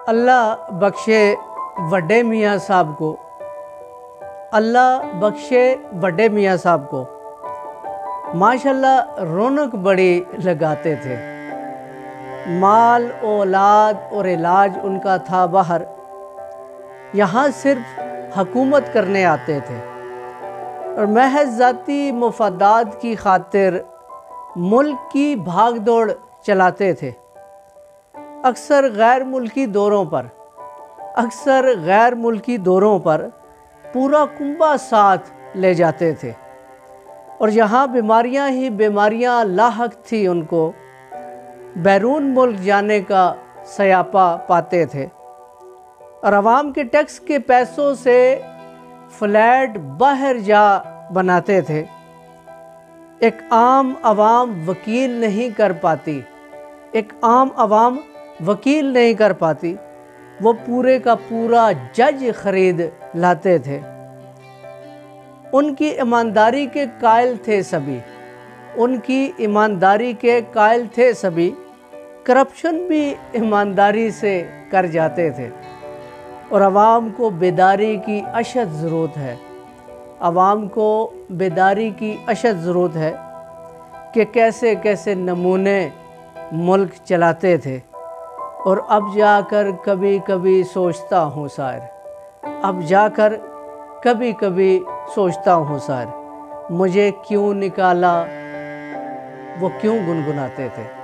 اللہ بخشے وڈے میاں صاحب کو، اللہ بخشے وڈے میاں صاحب کو ماشاءاللہ رونق بڑی لگاتے تھے۔ مال اولاد اور علاج ان کا تھا باہر، یہاں صرف حکومت کرنے آتے تھے اور محض ذاتی مفادات کی خاطر ملک کی بھاگ دوڑ چلاتے تھے۔ اکثر غیر ملکی دوروں پر پورا کنبہ ساتھ لے جاتے تھے اور یہاں بیماریاں ہی بیماریاں لاحق تھی، ان کو بیرون ملک جانے کا سیاپا پاتے تھے اور عوام کے ٹیکس کے پیسوں سے فلیٹ باہر جا بناتے تھے۔ ایک عام عوام وکیل نہیں کر پاتی، وہ پورے کا پورا جج خرید لاتے تھے۔ ان کی ایمانداری کے قائل تھے سبھی، کرپشن بھی ایمانداری سے کر جاتے تھے اور عوام کو بیداری کی اشد ضرورت ہے کہ کیسے کیسے نمونے ملک چلاتے تھے۔ اور اب جا کر کبھی کبھی سوچتا ہوں سائر، مجھے کیوں نکالا، وہ کیوں گنگناتے تھے۔